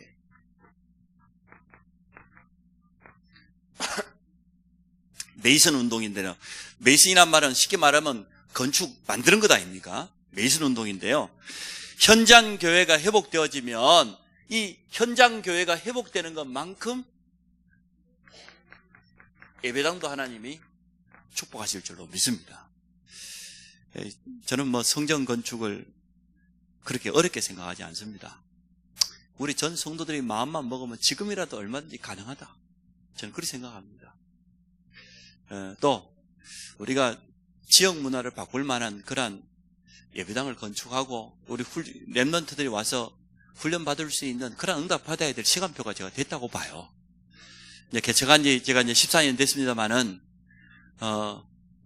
메이슨 운동인데요. 메이슨이란 말은 쉽게 말하면 건축 만드는 것 아닙니까? 메이슨 운동인데요. 현장 교회가 회복되어지면 이 현장 교회가 회복되는 것만큼 예배당도 하나님이 축복하실 줄로 믿습니다. 저는 뭐 성전 건축을 그렇게 어렵게 생각하지 않습니다. 우리 전 성도들이 마음만 먹으면 지금이라도 얼마든지 가능하다. 저는 그렇게 생각합니다. 또 우리가 지역 문화를 바꿀 만한 그런 예배당을 건축하고 우리 랩런트들이 와서 훈련 받을 수 있는 그런 응답 받아야 될 시간표가 제가 됐다고 봐요. 이제 개척한 지 제가 이제 14년 됐습니다만은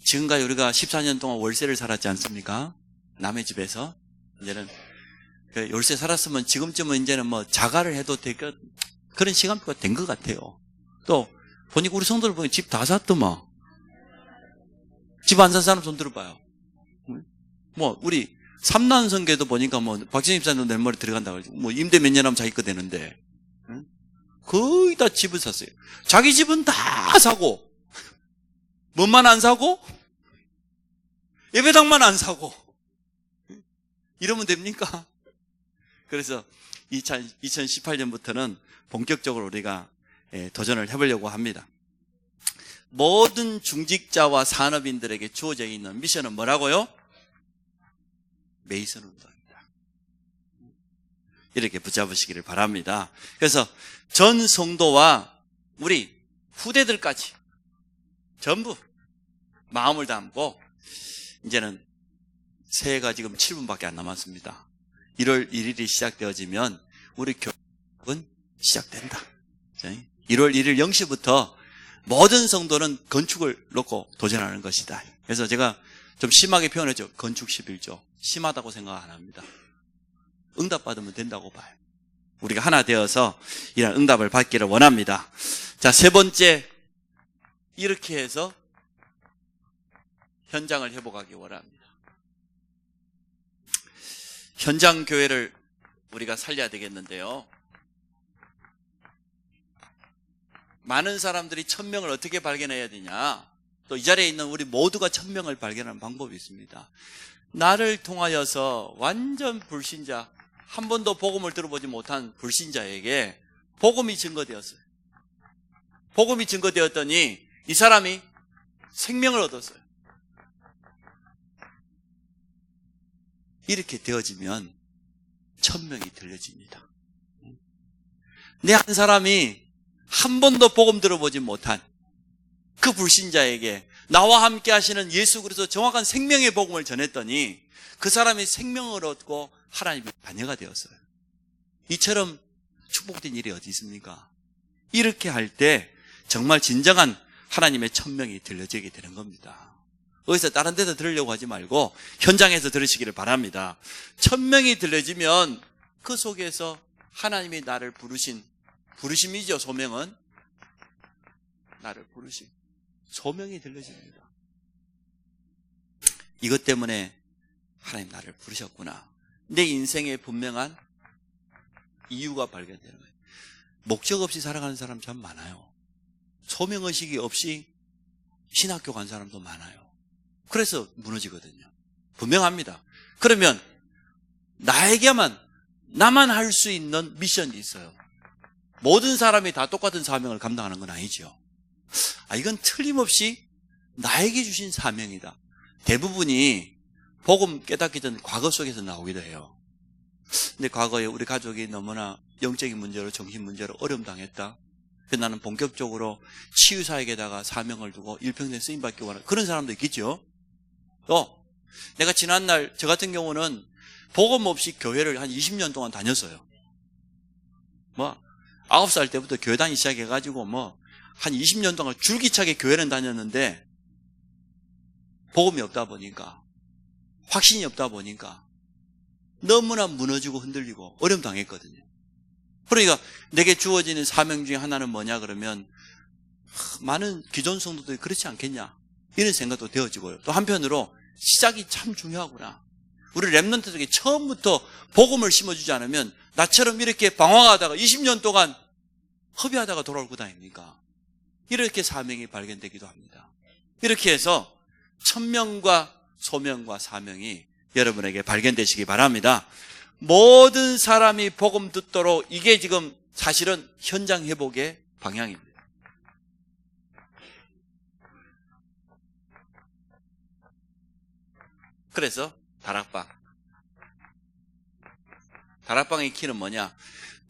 지금까지 우리가 14년 동안 월세를 살았지 않습니까? 남의 집에서 이제는 월세 살았으면 지금쯤은 이제는 뭐 자가를 해도 될 것 그런 시간표가 된 것 같아요. 또 보니까 우리 성도들 보니 집 다 샀더만. 집 안 산 사람 손 들어봐요. 뭐 우리 삼난성계도 보니까 뭐 박진희 집사님도 내 머리 들어간다고 그러죠. 뭐 임대 몇 년 하면 자기 거 되는데 거의 다 집을 샀어요. 자기 집은 다 사고 뭐만 안 사고 예배당만 안 사고 이러면 됩니까? 그래서 2018년부터는 본격적으로 우리가 도전을 해보려고 합니다. 모든 중직자와 산업인들에게 주어져 있는 미션은 뭐라고요? 메이슨 운동입니다. 이렇게 붙잡으시기를 바랍니다. 그래서 전 성도와 우리 후대들까지 전부 마음을 담고 이제는 새해가 지금 7분밖에 안 남았습니다. 1월 1일이 시작되어지면 우리 교육은 시작된다. 1월 1일 0시부터 모든 성도는 건축을 놓고 도전하는 것이다. 그래서 제가 좀 심하게 표현했죠. 건축 11조. 심하다고 생각 안 합니다. 응답받으면 된다고 봐요. 우리가 하나 되어서 이런 응답을 받기를 원합니다. 자, 세 번째, 이렇게 해서 현장을 회복하기 원합니다. 현장 교회를 우리가 살려야 되겠는데요. 많은 사람들이 1000명을 어떻게 발견해야 되냐? 또 이 자리에 있는 우리 모두가 1000명을 발견하는 방법이 있습니다. 나를 통하여서 완전 불신자, 한 번도 복음을 들어보지 못한 불신자에게 복음이 증거되었어요. 복음이 증거되었더니 이 사람이 생명을 얻었어요. 이렇게 되어지면 1000명이 들려집니다. 내 한 사람이 한 번도 복음 들어보지 못한 그 불신자에게 나와 함께 하시는 예수 그리스도 정확한 생명의 복음을 전했더니 그 사람이 생명을 얻고 하나님의 자녀가 되었어요. 이처럼 축복된 일이 어디 있습니까? 이렇게 할 때 정말 진정한 하나님의 천명이 들려지게 되는 겁니다. 어디서 다른 데서 들으려고 하지 말고 현장에서 들으시기를 바랍니다. 천명이 들려지면 그 속에서 하나님이 나를 부르심이죠. 소명은 나를 부르심, 소명이 들려집니다. 이것 때문에 하나님 나를 부르셨구나, 내 인생에 분명한 이유가 발견되는 거예요. 목적 없이 살아가는 사람 참 많아요. 소명의식이 없이 신학교 간 사람도 많아요. 그래서 무너지거든요. 분명합니다. 그러면 나만 할 수 있는 미션이 있어요. 모든 사람이 다 똑같은 사명을 감당하는 건 아니죠. 이건 틀림없이 나에게 주신 사명이다. 대부분이 복음 깨닫기 전 과거 속에서 나오기도 해요. 근데 과거에 우리 가족이 너무나 영적인 문제로, 정신 문제로 어려움 당했다. 그래서 나는 본격적으로 치유사에게다가 사명을 두고 일평생 쓰임받기 원하는 그런 사람도 있겠죠. 또 내가 지난날 저 같은 경우는 복음 없이 교회를 한 20년 동안 다녔어요. 9살 때부터 교회 다니기 시작해가지고 한 20년 동안 줄기차게 교회는 다녔는데 복음이 없다 보니까, 확신이 없다 보니까 너무나 무너지고 흔들리고 어려움 당했거든요. 그러니까 내게 주어지는 사명 중에 하나는 뭐냐 그러면 많은 기존 성도들이 그렇지 않겠냐 이런 생각도 되어지고요. 또 한편으로 시작이 참 중요하구나. 우리 랩런트들에게 처음부터 복음을 심어주지 않으면 나처럼 이렇게 방황하다가 20년 동안 허비하다가 돌아올 것 아닙니까? 이렇게 사명이 발견되기도 합니다. 이렇게 해서 천명과 소명과 사명이 여러분에게 발견되시기 바랍니다. 모든 사람이 복음 듣도록, 이게 지금 사실은 현장 회복의 방향입니다. 그래서 다락방의 키는 뭐냐?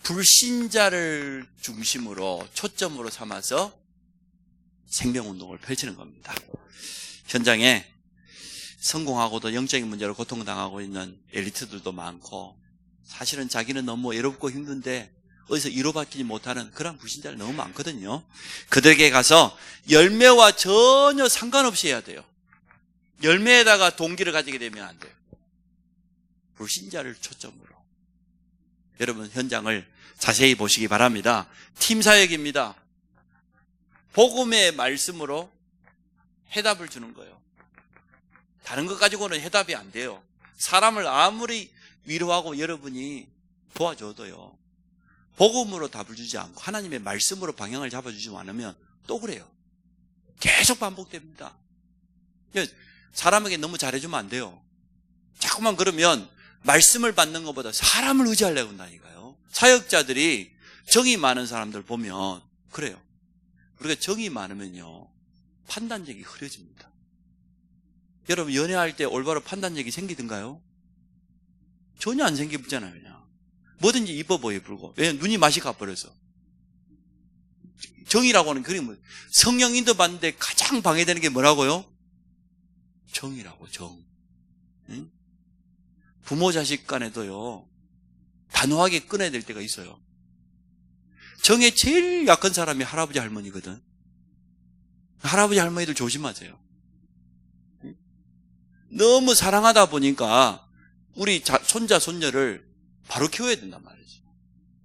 불신자를 중심으로 초점으로 삼아서 생명운동을 펼치는 겁니다. 현장에 성공하고도 영적인 문제로 고통당하고 있는 엘리트들도 많고, 사실은 자기는 너무 외롭고 힘든데 어디서 위로받지 못하는 그런 불신자들 너무 많거든요. 그들에게 가서 열매와 전혀 상관없이 해야 돼요. 열매에다가 동기를 가지게 되면 안 돼요. 불신자를 초점으로. 여러분 현장을 자세히 보시기 바랍니다. 팀 사역입니다. 복음의 말씀으로 해답을 주는 거예요. 다른 것 가지고는 해답이 안 돼요. 사람을 아무리 위로하고 여러분이 도와줘도요, 복음으로 답을 주지 않고 하나님의 말씀으로 방향을 잡아주지 않으면 또 그래요. 계속 반복됩니다. 사람에게 너무 잘해주면 안 돼요. 자꾸만 그러면 말씀을 받는 것보다 사람을 의지하려고 한다니까요. 사역자들이 정이 많은 사람들 보면 그래요. 우리가 정이 많으면요, 판단력이 흐려집니다. 여러분 연애할 때 올바로 판단력이 생기던가요? 전혀 안 생기잖아요. 그냥 뭐든지 이뻐 보여 불고. 왜냐면 눈이 맛이 가버려서. 정이라고 하는 그림은 뭐, 성령 인도 받는데 가장 방해되는 게 뭐라고요? 정이라고, 정. 응? 부모 자식 간에도요, 단호하게 끊어야 될 때가 있어요. 정에 제일 약한 사람이 할아버지 할머니거든. 할아버지 할머니들 조심하세요. 너무 사랑하다 보니까 우리 손자 손녀를 바로 키워야 된단 말이지.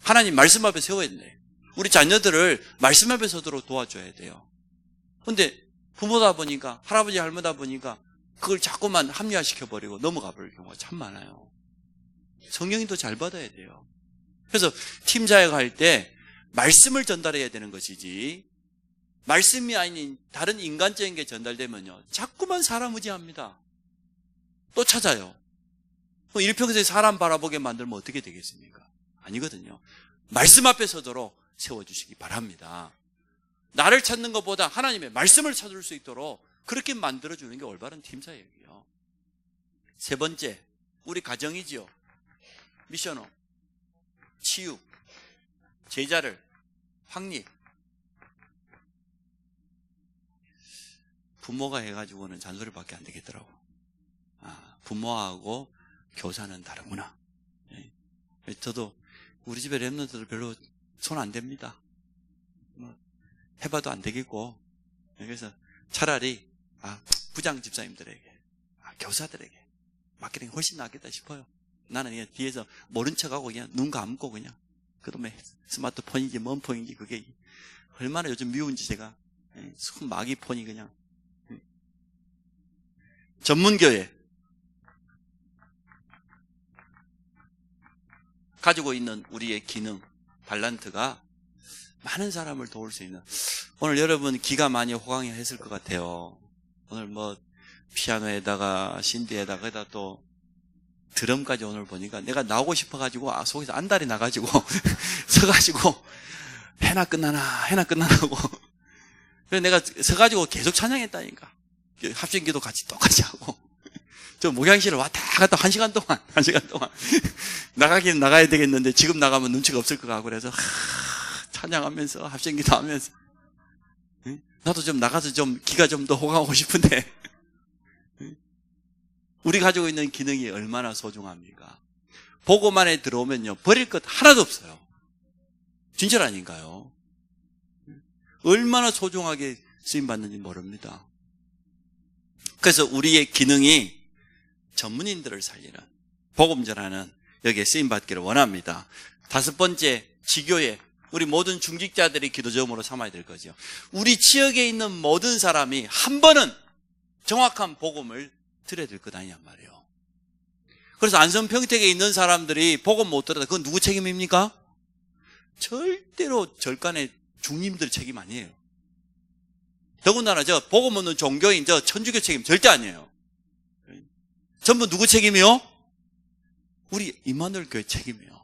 하나님 말씀 앞에 세워야 된대. 우리 자녀들을 말씀 앞에 서도록 도와줘야 돼요. 근데 부모다 보니까, 할아버지 할머니다 보니까 그걸 자꾸만 합리화시켜버리고 넘어가 버릴 경우가 참 많아요. 성령님도 잘 받아야 돼요. 그래서 팀 사역할 때 말씀을 전달해야 되는 것이지, 말씀이 아닌 다른 인간적인 게 전달되면요, 자꾸만 사람 의지합니다. 또 찾아요. 일평생 사람 바라보게 만들면 어떻게 되겠습니까? 아니거든요. 말씀 앞에 서도록 세워주시기 바랍니다. 나를 찾는 것보다 하나님의 말씀을 찾을 수 있도록 그렇게 만들어주는 게 올바른 팀 사역이에요. 세 번째, 우리 가정이지요. 미션호, 치유. 제자를 확립. 부모가 해가지고는 잔소리밖에 안 되겠더라고. 부모하고 교사는 다르구나. 저도 우리 집에 랩런트들 별로 손 안 댑니다. 해봐도 안 되겠고. 그래서 차라리 부장 집사님들에게, 교사들에게 맡기는 게 훨씬 낫겠다 싶어요. 나는 그냥 뒤에서 모른 척하고 그냥 눈 감고 그냥 그다음에 스마트폰인지 뭔 폰인지 그게 얼마나 요즘 미운지 제가 손 마기 폰이 그냥. 전문교회 가지고 있는 우리의 기능, 달란트가 많은 사람을 도울 수 있는. 오늘 여러분 기가 많이 호강했을 것 같아요. 오늘 뭐 피아노에다가 신디에다가 거기다 또 드럼까지 오늘 보니까 내가 나오고 싶어가지고 속에서 안달이 나가지고 서가지고 해나 끝나나 하고 그래서 내가 서가지고 계속 찬양했다니까. 합심기도 같이 똑같이 하고 저 목양실을 왔다 갔다 1시간 동안 나가긴 나가야 되겠는데 지금 나가면 눈치가 없을 것 같고 그래서 찬양하면서 합심기도 하면서 나도 좀 나가서 좀 기가 좀 더 호강하고 싶은데 우리 가지고 있는 기능이 얼마나 소중합니까? 보고만에 들어오면요 버릴 것 하나도 없어요. 진짜라니까요. 얼마나 소중하게 쓰임받는지 모릅니다. 그래서 우리의 기능이 전문인들을 살리는, 복음 전하는 여기에 쓰임받기를 원합니다. 5번째, 지교회. 우리 모든 중직자들이 기도점으로 삼아야 될 거죠. 우리 지역에 있는 모든 사람이 한 번은 정확한 복음을 들어야 될 것 아니냔 말이에요. 그래서 안성평택에 있는 사람들이 복음 못 들어다 그건 누구 책임입니까? 절대로 절간의 중님들 책임 아니에요. 더군다나 저 복음 없는 종교인 저 천주교 책임 절대 아니에요. 전부 누구 책임이요? 우리 임마누엘 교회 책임이에요.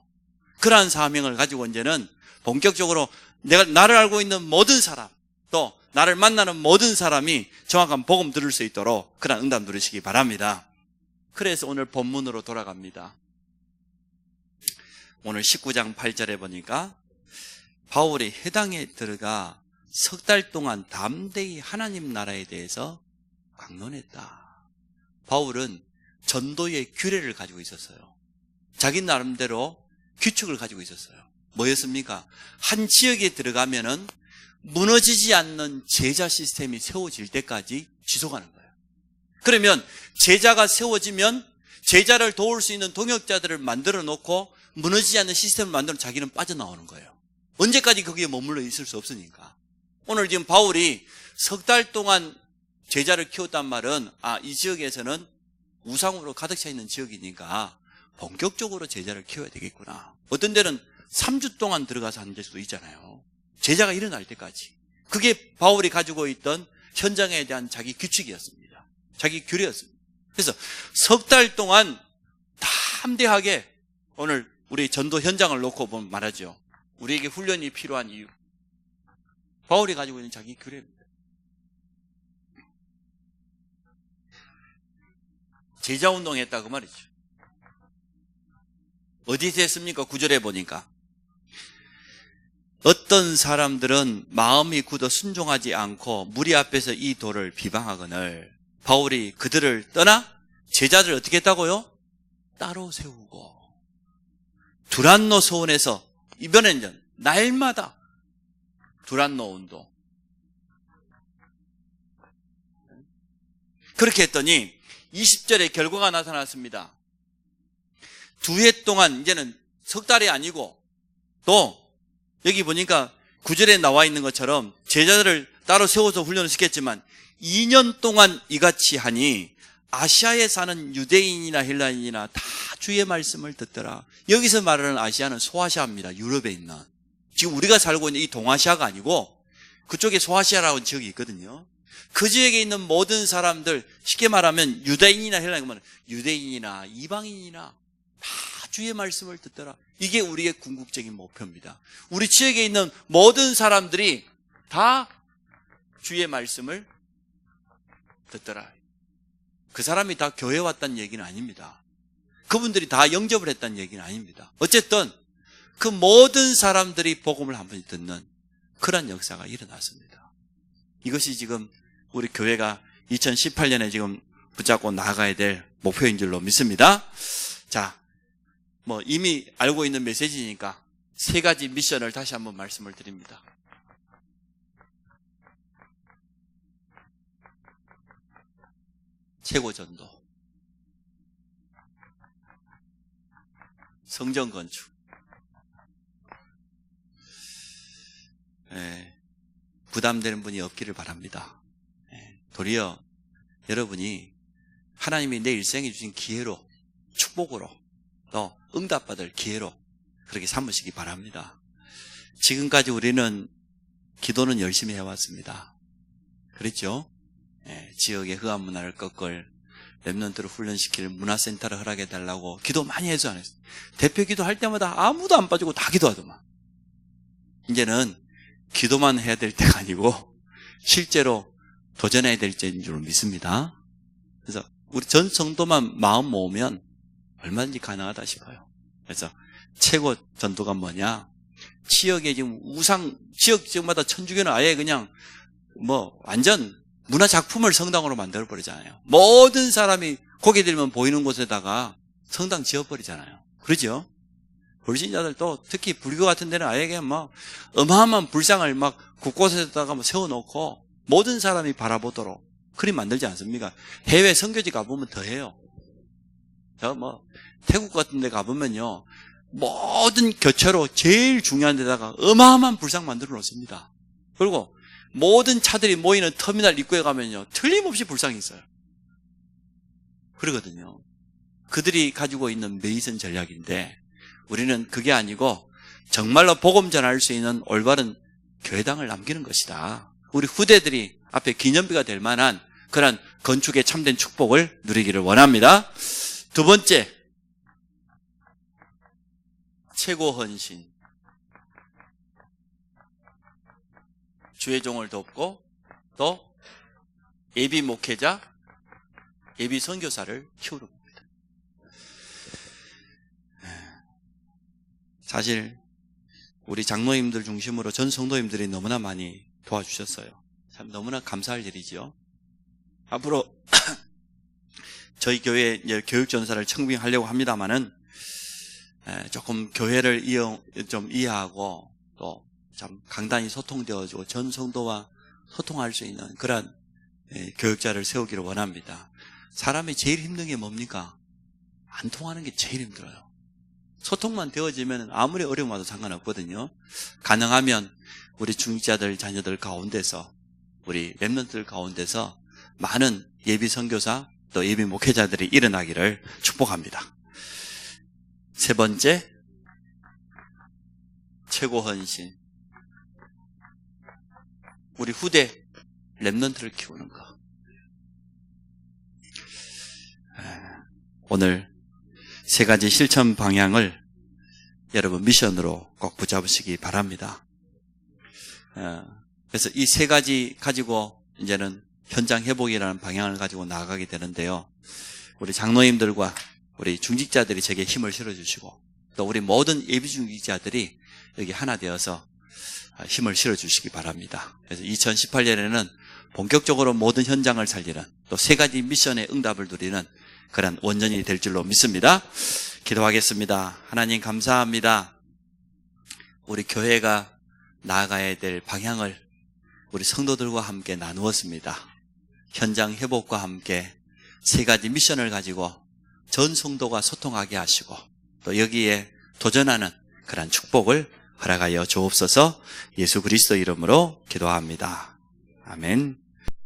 그러한 사명을 가지고 이제는 본격적으로 나를 알고 있는 모든 사람, 또 나를 만나는 모든 사람이 정확한 복음 들을 수 있도록 그런 응답 누리시기 바랍니다. 그래서 오늘 본문으로 돌아갑니다. 오늘 19장 8절에 보니까 바울이 회당에 들어가 석 달 동안 담대히 하나님 나라에 대해서 강론했다. 바울은 전도의 규례를 가지고 있었어요. 자기 나름대로 규칙을 가지고 있었어요. 뭐였습니까? 한 지역에 들어가면은 무너지지 않는 제자 시스템이 세워질 때까지 지속하는 거예요. 그러면 제자가 세워지면 제자를 도울 수 있는 동역자들을 만들어 놓고 무너지지 않는 시스템을 만들어 자기는 빠져나오는 거예요. 언제까지 거기에 머물러 있을 수 없으니까. 오늘 지금 바울이 석 달 동안 제자를 키웠단 말은 이 지역에서는 우상으로 가득 차 있는 지역이니까 본격적으로 제자를 키워야 되겠구나. 어떤 데는 3주 동안 들어가서 한 데도 있잖아요. 제자가 일어날 때까지. 그게 바울이 가지고 있던 현장에 대한 자기 규칙이었습니다. 자기 규례였습니다. 그래서 석 달 동안 담대하게 오늘 우리 전도 현장을 놓고 보면 말하죠. 우리에게 훈련이 필요한 이유. 바울이 가지고 있는 자기 규례입니다. 제자운동 했다 그 말이죠. 어디서 했습니까? 9절에 보니까 어떤 사람들은 마음이 굳어 순종하지 않고 무리 앞에서 이 도를 비방하거늘 바울이 그들을 떠나 제자들을 어떻게 했다고요? 따로 세우고 두란노 소원에서 이번에는 날마다 두란노 운동 그렇게 했더니 20절에 결과가 나타났습니다. 2해 동안 이제는 석 달이 아니고 또 여기 보니까 9절에 나와 있는 것처럼 제자들을 따로 세워서 훈련을 시켰지만 2년 동안 이같이 하니 아시아에 사는 유대인이나 헬라인이나 다 주의 말씀을 듣더라. 여기서 말하는 아시아는 소아시아입니다. 유럽에 있는. 지금 우리가 살고 있는 이 동아시아가 아니고 그쪽에 소아시아라는 지역이 있거든요. 그 지역에 있는 모든 사람들, 쉽게 말하면 유대인이나 헬라인이나 유대인이나 이방인이나 다 주의 말씀을 듣더라. 이게 우리의 궁극적인 목표입니다. 우리 지역에 있는 모든 사람들이 다 주의 말씀을 듣더라. 그 사람이 다 교회 왔다는 얘기는 아닙니다. 그분들이 다 영접을 했다는 얘기는 아닙니다. 어쨌든 그 모든 사람들이 복음을 한 번 듣는 그런 역사가 일어났습니다. 이것이 지금 우리 교회가 2018년에 지금 붙잡고 나가야 될 목표인 줄로 믿습니다. 자, 뭐 이미 알고 있는 메시지니까 세 가지 미션을 다시 한번 말씀을 드립니다. 최고 전도, 성전 건축, 부담되는 분이 없기를 바랍니다. 도리어 여러분이 하나님이 내 일생에 주신 기회로, 축복으로, 또 응답받을 기회로 그렇게 삼으시기 바랍니다. 지금까지 우리는 기도는 열심히 해왔습니다. 그랬죠? 지역의 흑암 문화를 꺾을 렘넌트를 훈련시킬 문화센터를 허락해달라고 기도 많이 해서 안 했어요. 대표 기도할 때마다 아무도 안 빠지고 다 기도하더만. 이제는 기도만 해야 될 때가 아니고 실제로 도전해야 될 때인 줄 믿습니다. 그래서 우리 전 성도만 마음 모으면 얼마든지 가능하다 싶어요. 그래서 최고 전도가 뭐냐? 지역에 지금 지역마다 천주교는 아예 그냥 완전 문화 작품을 성당으로 만들어버리잖아요. 모든 사람이 고개 들면 보이는 곳에다가 성당 지어버리잖아요. 그러죠? 불신자들도 특히 불교 같은 데는 아예 그냥 어마어마한 불상을 곳곳에다가 세워놓고 모든 사람이 바라보도록 그리 만들지 않습니까? 해외 선교지 가보면 더 해요. 태국 같은 데 가보면요. 모든 교차로 제일 중요한 데다가 어마어마한 불상 만들어 놓습니다. 그리고 모든 차들이 모이는 터미널 입구에 가면요. 틀림없이 불상이 있어요. 그러거든요. 그들이 가지고 있는 메이슨 전략인데 우리는 그게 아니고 정말로 복음 전할 수 있는 올바른 교회당을 남기는 것이다. 우리 후대들이 앞에 기념비가 될 만한 그런 건축의 참된 축복을 누리기를 원합니다. 두 번째, 최고 헌신. 주의 종을 돕고 또 예비 목회자, 예비 선교사를 키우는 겁니다. 사실 우리 장로님들 중심으로 전 성도님들이 너무나 많이 도와주셨어요. 참 너무나 감사할 일이죠. 앞으로 저희 교회 교육전사를 청빙하려고 합니다만은 조금 교회를 좀 이해하고 또 참 강단이 소통되어지고 전 성도와 소통할 수 있는 그런 교육자를 세우기를 원합니다. 사람이 제일 힘든 게 뭡니까? 안 통하는 게 제일 힘들어요. 소통만 되어지면 아무리 어려움 와도 상관없거든요. 가능하면 우리 중직자들 자녀들 가운데서 우리 렘넌트들 가운데서 많은 예비 선교사 또 예비 목회자들이 일어나기를 축복합니다. 세 번째, 최고 헌신. 우리 후대 렘넌트를 키우는 거. 오늘 세 가지 실천 방향을 여러분 미션으로 꼭 붙잡으시기 바랍니다. 그래서 이 세 가지 가지고 이제는 현장 회복이라는 방향을 가지고 나아가게 되는데요. 우리 장로님들과 우리 중직자들이 제게 힘을 실어주시고 또 우리 모든 예비 중직자들이 여기 하나 되어서 힘을 실어주시기 바랍니다. 그래서 2018년에는 본격적으로 모든 현장을 살리는 또 세 가지 미션의 응답을 누리는 그런 원전이 될 줄로 믿습니다. 기도하겠습니다. 하나님 감사합니다. 우리 교회가 나아가야 될 방향을 우리 성도들과 함께 나누었습니다. 현장 회복과 함께 세 가지 미션을 가지고 전 성도가 소통하게 하시고 또 여기에 도전하는 그런 축복을 허락하여 주옵소서. 예수 그리스도 이름으로 기도합니다. 아멘.